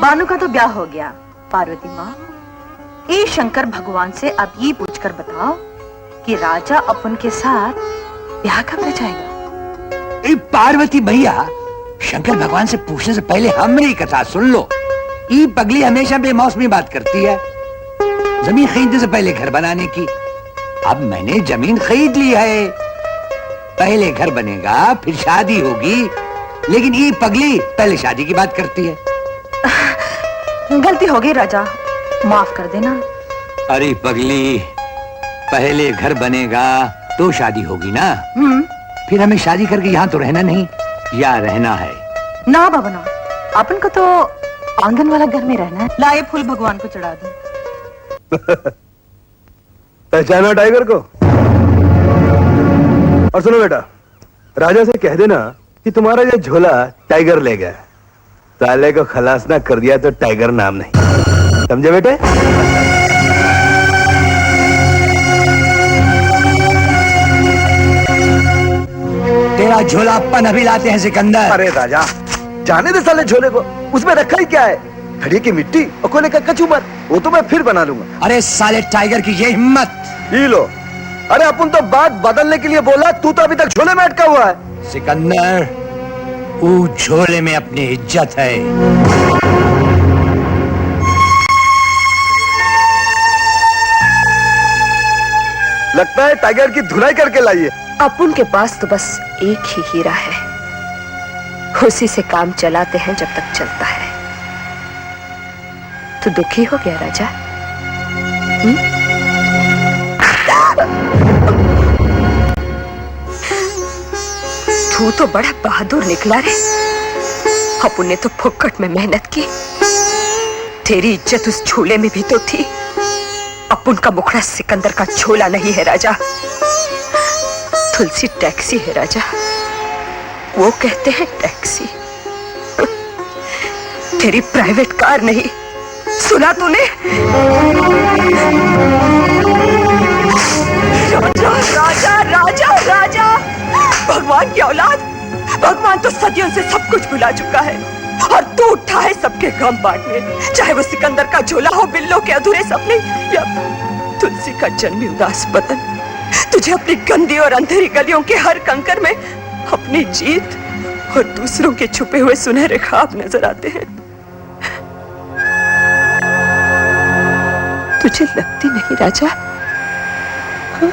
बानू का तो ब्याह हो गया। पार्वती माँ, ये शंकर भगवान से अब ये पूछकर बताओ कि राजा अपन के साथ ब्याह कब रचाएगा? पार्वती भैया, शंकर भगवान से पूछने से पहले हमारी कथा सुन लो। ये पगली हमेशा बेमौसमी बात करती है। जमीन खरीदने से पहले घर बनाने की। अब मैंने जमीन खरीद ली है, पहले घर बनेगा फिर शादी होगी, लेकिन ये पगली पहले शादी की बात करती है। गलती हो गई राजा, माफ कर देना। अरे पगली, पहले घर बनेगा तो शादी होगी ना। फिर हमें शादी करके यहाँ तो रहना नहीं, या रहना है? ना बाबा ना, अपन को तो आंगन वाला घर में रहना है। लाए फूल भगवान को चढ़ा दूं। पहचाना टाइगर को? और सुनो बेटा, राजा से कह देना कि तुम्हारा ये झोला टाइगर ले गया। साले को खलास ना कर दिया तो टाइगर नाम नहीं, समझे बेटे? तेरा झोला अपन अभी लाते हैं सिकंदर। अरे राजा, जाने दे साले झोले को, उसमें रखा ही क्या है? घड़ी की मिट्टी और कोयले का कचूमर, वो तो मैं फिर बना लूंगा। अरे साले टाइगर की ये हिम्मत! ही लो। अरे अपन तो बात बदलने के लिए बोला, तू तो अभी तक झोले में अटका हुआ है। सिकंदर, वो झोले में अपनी इज्जत है। लगता है टाइगर की धुलाई करके लाइए। अपुन के पास तो बस एक ही हीरा है, उसी से काम चलाते हैं जब तक चलता है। तू दुखी हो गया राजा? तू तो बड़ा बहादुर निकला रे। अपुन ने तो फुक्कट में मेहनत की, तेरी इज्जत उस झूले में भी तो थी। अपुन का मुखड़ा सिकंदर का झोला नहीं है राजा, तुलसी टैक्सी है राजा। वो कहते हैं टैक्सी, तेरी प्राइवेट कार नहीं। सुना तूने? राजा राजा राजा राजा, भगवान की औलाद। भगवान तो सदियों से सब कुछ भुला चुका है, और तू उठा है सबके गम बांटने, चाहे वो सिकंदर का झोला हो, बिल्लों के अधूरे सपने, या तुलसी का जन्मी उदास बदन। तुझे अपनी गंदी और अंधेरी गलियों के हर कंकर में अपनी जीत और दूसरों के छुपे हुए सुनहरे ख्वाब नजर आते हैं। तुझे लगती नहीं राजा? हाँ?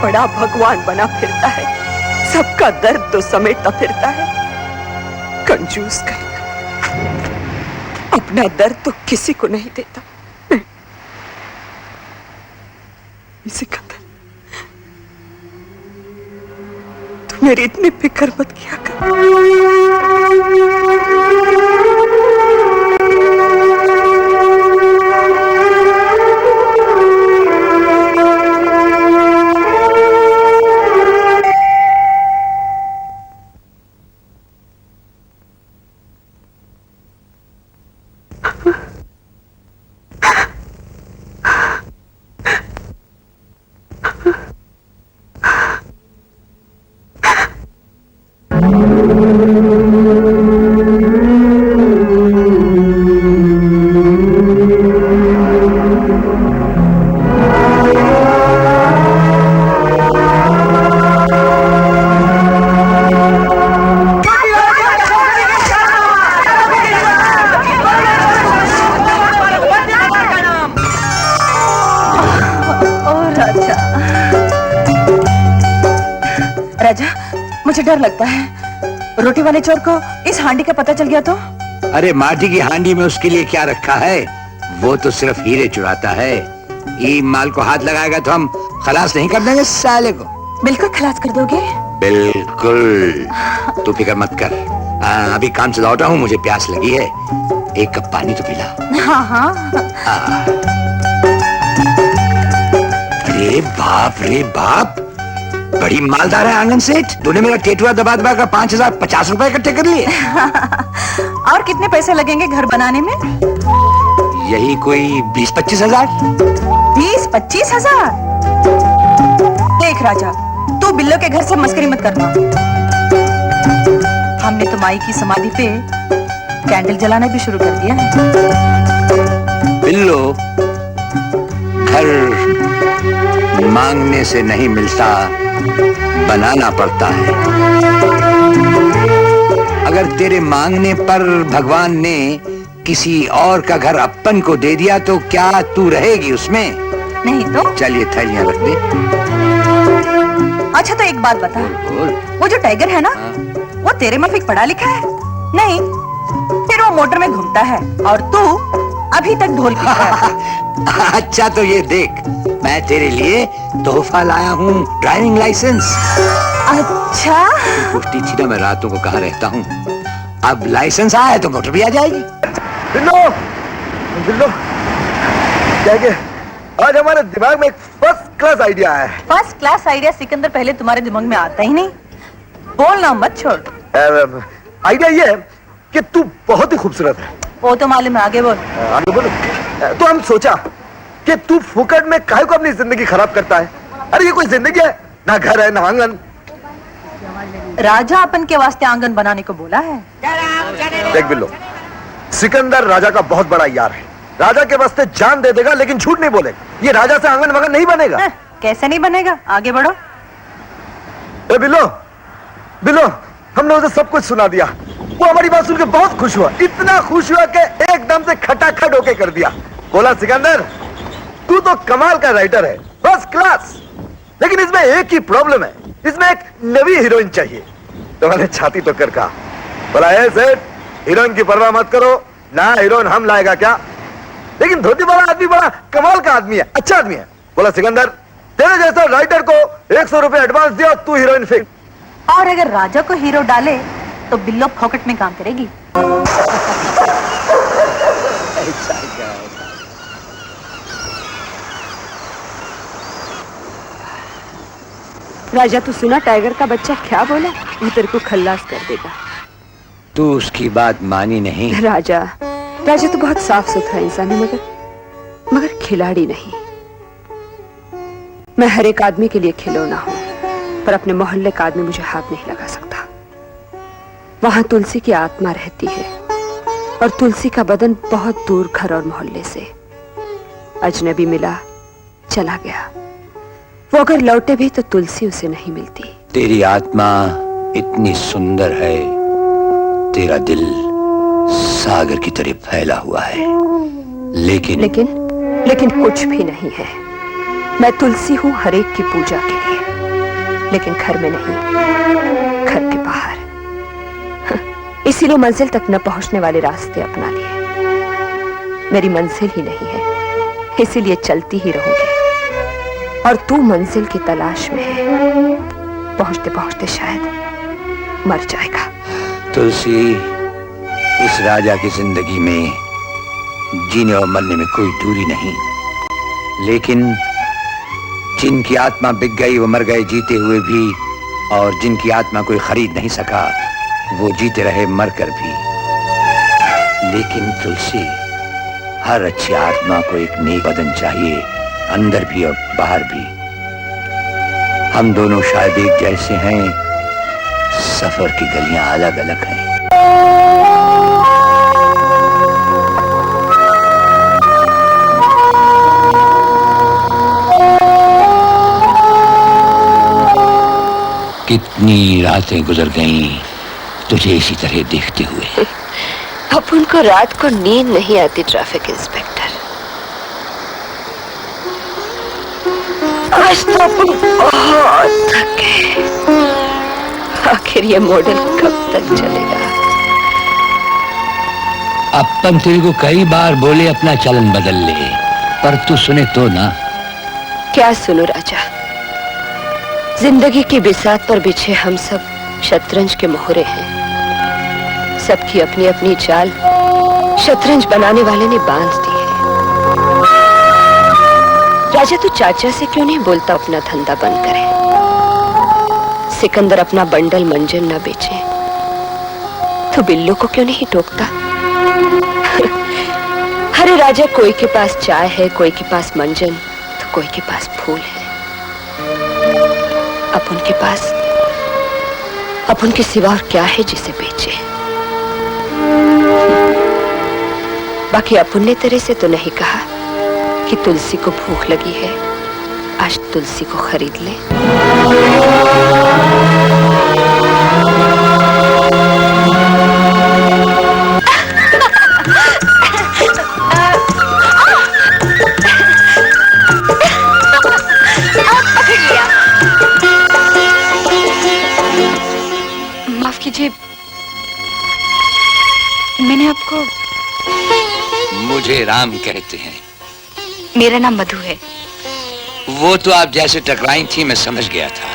बड़ा भगवान बना फिरता है, सबका दर्द तो समेटता फिरता है। कंजूस कहीं, अपना दर्द तो किसी को नहीं देता। सिकंदर, तू मेरी इतनी फिक्र मत किया कर। राजा, मुझे डर लगता है, रोटी वाले चोर को इस हांडी का पता चल गया तो? अरे माटी की हांडी में उसके लिए क्या रखा है? वो तो सिर्फ हीरे चुराता है। ये माल को हाथ लगाएगा तो हम खलास नहीं कर देंगे साले को। बिल्कुल खलास कर दोगे? बिल्कुल, तू फिक्र मत कर। अभी काम से लौटा हूँ, मुझे प्यास लगी है, एक कप पानी तो पिला। हाँ हाँ। अरे बाप रे बाप, बड़ी मालदार है आंगन सेठ। तूने मेरा टेटुआ दबा दबा कर 5050 रुपए इकट्ठे कर लिए। और कितने पैसे लगेंगे घर बनाने में? यही कोई 20-25 हजार। 20-25 हजार? देख राजा, तू बिल्लो के घर से मस्करी मत करना। हमने तो माई की समाधि पे कैंडल जलाना भी शुरू कर दिया है। बिल्लो, घर मांगने से नहीं मिलता, बनाना पड़ता है। अगर तेरे मांगने पर भगवान ने किसी और का घर अपन को दे दिया तो क्या तू रहेगी उसमें? नहीं तो? चलिए थैलियां रख दे। अच्छा तो एक बात बता, बोल। वो जो टाइगर है ना, वो तेरे माफिक पढ़ा लिखा है? नहीं, फिर वो मोटर में घूमता है और तू अभी तक ढोल पीता है। अच्छा तो ये देख, मैं तेरे लिए तोहफा लाया हूँ, ड्राइविंग लाइसेंस। अच्छा, पूछती थी ना मैं रातों को कहाँ रहता हूँ, अब लाइसेंस आया है तो मोटर भी आ जाएगी। बिल्लो, बिल्लो, क्या है कि आज हमारे दिमाग में एक फर्स्ट क्लास आइडिया है। फर्स्ट क्लास आइडिया सिकंदर पहले तुम्हारे दिमाग में आता ही नहीं, बोलना मत छोड़। आइडिया ये है कि तू बहुत ही खूबसूरत है। वो तो मालूम है, आगे बोल। आगे बोलो। तो हम सोचा कि तू फुकट में काहे को अपनी जिंदगी खराब करता है। अरे ये कोई जिंदगी है? ना घर है ना आंगन। राजा अपन के वास्ते आंगन बनाने को बोला है। देख बिल्लो, सिकंदर राजा का बहुत बड़ा यार है, राजा के वास्ते जान दे देगा लेकिन झूठ नहीं बोलेगा। ये राजा से आंगन वगन नहीं बनेगा। कैसे नहीं बनेगा, आगे बढ़ो। ए बिल्लो, बिल्लो, हमने उसे सब कुछ सुना दिया। वो हमारी बात सुन के बहुत खुश हुआ, इतना खुश हुआ कि एकदम से खटाखट होके कर दिया। बोला सिकंदर, तू तो कमाल का राइटर है, फर्स्ट क्लास, लेकिन इसमें एक ही प्रॉब्लम है, इसमें एक नवी हीरोइन चाहिए। तो मैंने छाती तो कर कहा, बोला ए सेठ, हीरोइन की परवाह मत करो, ना हीरोइन हम लाएगा क्या, लेकिन धोती वाला आदमी बड़ा कमाल का आदमी है, अच्छा आदमी है। बोला सिकंदर, तेरे जैसा राइटर को 100 रुपए एडवांस दिया, तू हीरोइन फिक्स। और अगर राजा को हीरो डाले तो बिल्लो फोकट में काम करेगी। राजा, तू सुना टाइगर का बच्चा क्या बोला? वो तेरे को खल्लास कर देगा। तू उसकी बात मानी नहीं। राजा, राजा तो बहुत साफ सुथरा इंसान है, मगर खिलाड़ी नहीं। मैं हर एक आदमी के लिए खिलौना हूं, पर अपने मोहल्ले का आदमी मुझे हाथ नहीं लगा सकता। वहां तुलसी की आत्मा रहती है और तुलसी का बदन बहुत दूर घर और मोहल्ले से। अजनबी मिला, चला गया। वो अगर लौटे भी तो तुलसी उसे नहीं मिलती। तेरी आत्मा इतनी सुंदर है, तेरा दिल सागर की तरह फैला हुआ है, लेकिन कुछ भी नहीं है। मैं तुलसी हूं हर एक की पूजा के लिए, लेकिन घर में नहीं, घर के बाहर। इसीलिए मंजिल तक न पहुंचने वाले रास्ते अपना लिए। मेरी मंजिल ही नहीं है, इसीलिए चलती ही रहूंगी। और तू मंजिल की तलाश में है, पहुंचते पहुंचते शायद मर जाएगा। तुलसी, इस राजा की जिंदगी में जीने और मरने में कोई दूरी नहीं, लेकिन जिनकी आत्मा बिक गई वो मर गए जीते हुए भी, और जिनकी आत्मा कोई खरीद नहीं सका वो जीते रहे मरकर भी। लेकिन तुलसी, हर अच्छी आत्मा को एक नेक बदन चाहिए, अंदर भी और बाहर भी। हम दोनों शायद एक जैसे हैं, सफर की गलियां अलग अलग हैं। कितनी रातें गुजर गईं तुझे इसी तरह देखते हुए। अब उनको रात को नींद नहीं आती ट्रैफिक इंस्पेक्टर। आज तो अपन बहुत थके। आखिर ये मॉडल कब तक चलेगा? अपन तेरे को कई बार बोले अपना चलन बदल ले, पर तू सुने तो ना। क्या सुनो राजा? जिंदगी की बिसात पर बिछे हम सब शतरंज के मोहरे हैं। सबकी अपनी अपनी चाल शतरंज बनाने वाले ने बांध दी है। राजा, तू चाचा से क्यों नहीं बोलता अपना धंधा बंद करे? सिकंदर अपना बंडल मंजन न बेचे तो बिल्लू को क्यों नहीं टोकता? अरे राजा, कोई के पास चाय है, कोई के पास मंजन, तो कोई के पास फूल है। अब उनके पास अब उनके सिवा और क्या है जिसे बेचे? बाकी अपुन ने तेरे से तो नहीं कहा कि तुलसी को भूख लगी है, आज तुलसी को खरीद ले। माफ कीजिए, मैंने आपको। मुझे राम कहते हैं। मेरा नाम मधु है। वो तो आप जैसे टकराई थी मैं समझ गया था।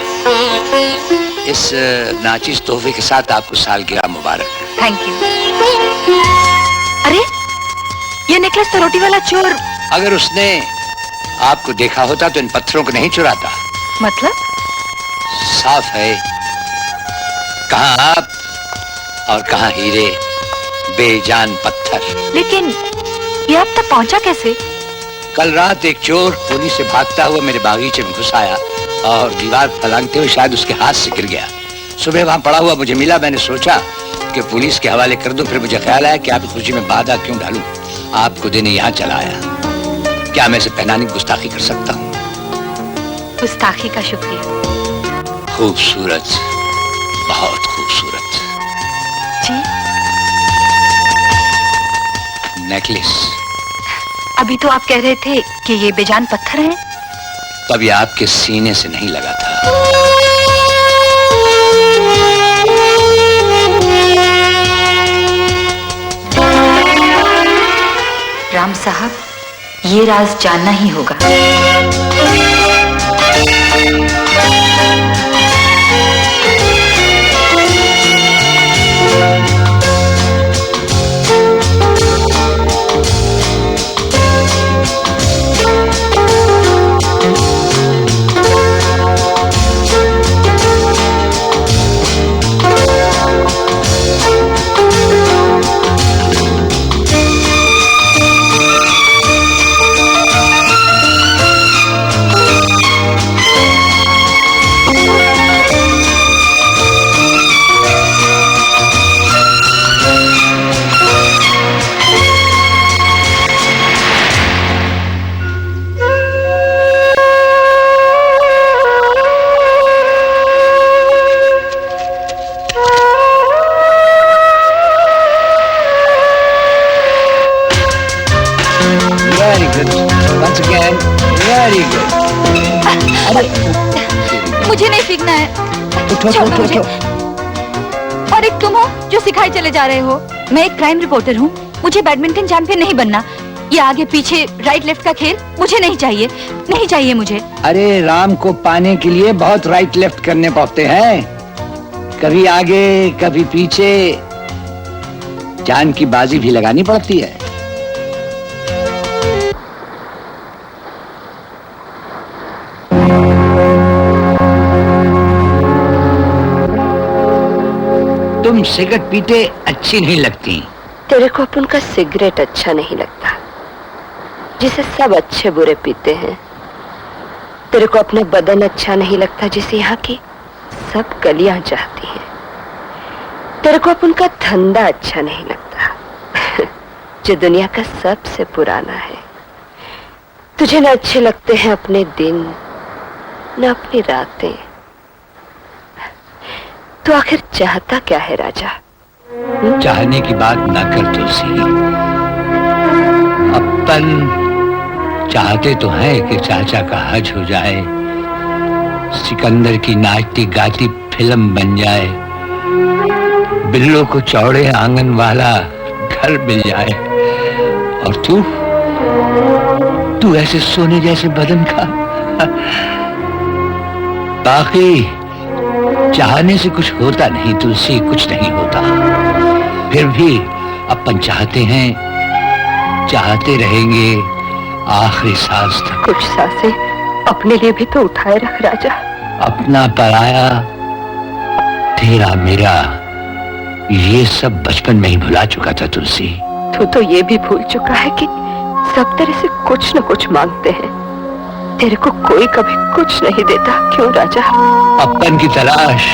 इस नाचिस तोहफे के साथ आपको सालगिरह मुबारक। Thank you. अरे ये नेकलेस तो रोटी वाला चोर। अगर उसने आपको देखा होता तो इन पत्थरों को नहीं चुराता। मतलब? साफ है, कहां आप और कहां हीरे, बेजान पत्थर। लेकिन ये अब तक पहुंचा कैसे? कल रात एक चोर पुलिस से भागता हुआ मेरे बागीचे में घुस आया और दीवार फलांगते हुए शायद उसके हाथ से गिर गया। सुबह वहां पड़ा हुआ मुझे मिला। मैंने सोचा कि पुलिस के हवाले कर दूं, फिर मुझे ख्याल आया कि आपकी खुशी में बाधा क्यों डालूं। आपको देने यहाँ चला आया। क्या मैं इसे पहनाने की गुस्ताखी कर सकता हूँ? गुस्ताखी का शुक्रिया। खूबसूरत, बहुत खूबसूरत जी। नेकलेस। अभी तो आप कह रहे थे कि ये बेजान पत्थर हैं। तब ये आपके सीने से नहीं लगा था। राम साहब, ये राज जानना ही होगा। Very good. Once again, very good. मुझे नहीं सीखना है। छोड़ो मुझे। और एक तुम हो जो सिखाए चले जा रहे हो। मैं एक क्राइम रिपोर्टर हूँ। मुझे बैडमिंटन चैंपियन नहीं बनना। ये आगे पीछे राइट लेफ्ट का खेल मुझे नहीं चाहिए। नहीं चाहिए मुझे। अरे राम को पाने के लिए बहुत राइट लेफ्ट करने पड़ते हैं। कभी आगे कभी पीछे, जान की बाजी भी लगानी पड़ती है। तुम सिगरेट पीते अच्छी नहीं लगती। तेरे को अपन का सिगरेट अच्छा नहीं लगता, जिसे सब अच्छे बुरे पीते हैं। तेरे को अपना बदन अच्छा नहीं लगता, जिसे यहाँ की सब गलियां चाहती हैं। तेरे को अपन का धंधा अच्छा नहीं लगता, जो दुनिया का सबसे पुराना है। तुझे न अच्छे लगते हैं अपने दिन, न अपनी रातें। तो आखिर चाहता क्या है राजा? चाहने की बात ना कर तुलसी। अपन चाहते तो हैं कि चाचा का हज हो जाए, सिकंदर की नाचती गाती फिल्म बन जाए, बिल्लो को चौड़े आंगन वाला घर मिल जाए, और तू ऐसे सोने जैसे बदन का। बाकी चाहने से कुछ होता नहीं तुलसी, कुछ नहीं होता। फिर भी अपन चाहते हैं, चाहते रहेंगे आखिरी सांस तक। कुछ सांसें अपने लिए भी तो उठाए रख राजा। अपना पराया, तेरा मेरा, ये सब बचपन में ही भुला चुका था तुलसी। तू तो ये भी भूल चुका है कि सब तेरे से कुछ न कुछ मांगते हैं। तेरे को कोई कभी कुछ नहीं देता, क्यों राजा? अपन की तलाश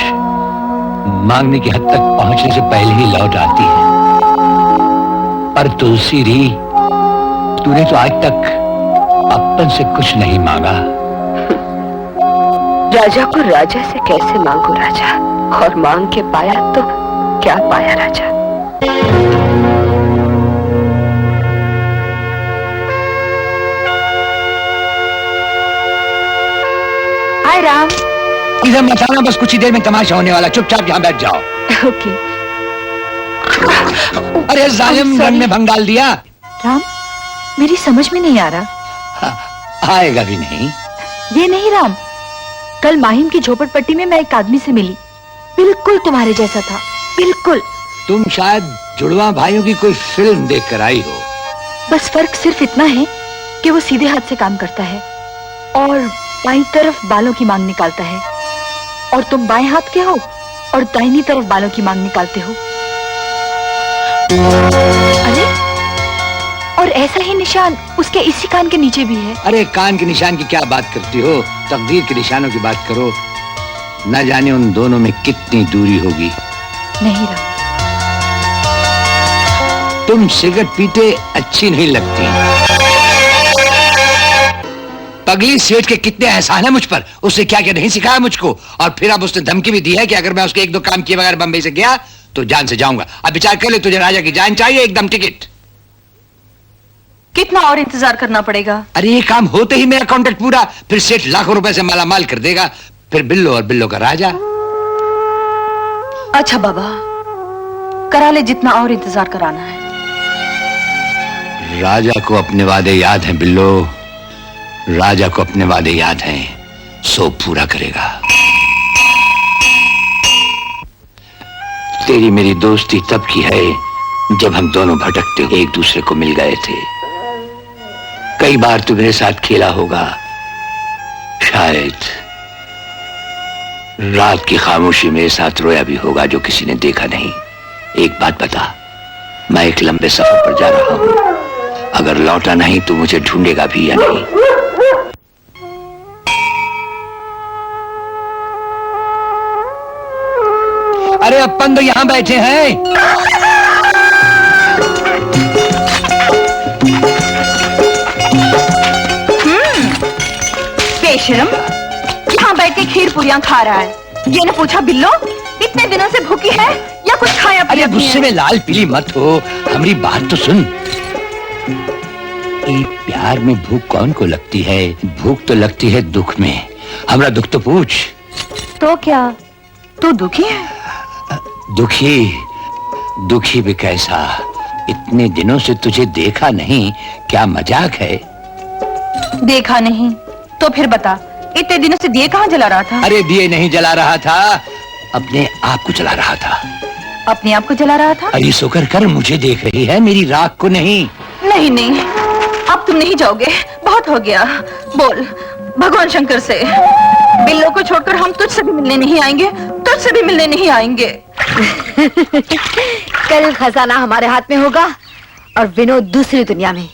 मांगने की हद तक पहुंचने से पहले ही लौट आती है। पर तुलसी री, तूने तो आज तक अपन से कुछ नहीं मांगा। राजा को राजा से कैसे मांगू राजा, और मांग के पाया तो क्या पाया राजा। हाय राम। इधर मत आना, बस कुछ ही देर में तमाशा होने वाला, चुपचाप यहाँ बैठ जाओ। ओके। अरे जालिम, रंग में भंग डाल दिया। राम, मेरी समझ में नहीं आ रहा। आएगा भी नहीं। ये नहीं राम, कल माहिम की झोपड़पट्टी में मैं एक आदमी से मिली, बिल्कुल तुम्हारे जैसा था, बिल्कुल। तुम शायद जुड़वा भाइयों की कोई फिल्म देख कर आई हो। बस फर्क सिर्फ इतना है कि वो सीधे हाथ से काम करता है और बाईं तरफ बालों की मांग निकालता है, और तुम बाएं हाथ के हो और दाहिनी तरफ बालों की मांग निकालते हो। अरे, और ऐसा ही निशान उसके इसी कान के नीचे भी है। अरे कान के निशान की क्या बात करती हो, तकदीर के निशानों की बात करो। न जाने उन दोनों में कितनी दूरी होगी। नहीं राम, तुम सिगरेट पीते अच्छी नहीं लगती। पगली सेठ के कितने एहसान है मुझ पर, उसने क्या क्या नहीं सिखाया मुझको। और फिर अब उसने धमकी भी दी है कि अगर मैं उसके एक दो काम किए बगैर बंबई से गया तो जान से जाऊंगा। अब विचार कर ले, तुझे राजा की जान चाहिए, एकदम टिकट। कितना और इंतजार करना पड़ेगा? अरे ये काम होते ही मेरा कॉन्ट्रैक्ट पूरा, फिर सेठ लाखों रुपए से मालामाल कर देगा, फिर बिल्लो और बिल्लो का राजा। अच्छा बाबा, करा ले जितना और इंतजार कराना है। राजा को अपने वादे याद हैं बिल्लो, राजा को अपने वादे याद हैं, सो पूरा करेगा। तेरी मेरी दोस्ती तब की है जब हम दोनों भटकते एक दूसरे को मिल गए थे। कई बार तू मेरे साथ खेला होगा, शायद रात की खामोशी मेरे साथ रोया भी होगा जो किसी ने देखा नहीं। एक बात बता, मैं एक लंबे सफर पर जा रहा हूं, अगर लौटा नहीं तो मुझे ढूंढेगा भी या नहीं? अरे अपन तो यहां बैठे हैं। बेशरम, यहाँ बैठ के खीर पूरियां खा रहा है। ये न पूछा बिल्लो इतने दिनों से भूखी है या कुछ खाया पिया? अरे गुस्से में लाल पीली मत हो, हमारी बात तो सुन। प्यार में भूख कौन को लगती है? भूख तो लगती है दुख में। हमारा दुख तो पूछ। तो क्या तू दुखी है? दुखी? दुखी भी कैसा? इतने दिनों से तुझे देखा नहीं, क्या मजाक है? देखा नहीं तो फिर बता, इतने दिनों से दिए कहाँ जला रहा था? अरे दिए नहीं जला रहा था, अपने आप को जला रहा था। अपने आप को जला रहा था? अरे शुक्र कर मुझे देख रही है, मेरी राख को नहीं। नहीं नहीं, अब तुम नहीं जाओगे, बहुत हो गया। बोल भगवान शंकर से, बिल्लो को छोड़कर हम तुझसे भी मिलने नहीं आएंगे, तुझसे भी मिलने नहीं आएंगे। कल खजाना हमारे हाथ में होगा और विनोद दूसरी दुनिया में।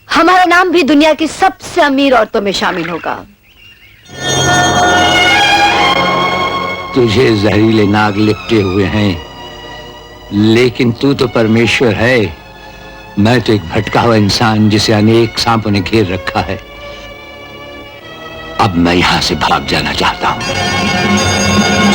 हमारा नाम भी दुनिया की सबसे अमीर औरतों में शामिल होगा। तुझे जहरीले नाग लिपटे हुए हैं, लेकिन तू तो परमेश्वर है। मैं तो एक भटका हुआ इंसान जिसे अनेक सांपों ने घेर रखा है। अब मैं यहां से भाग जाना चाहता हूं।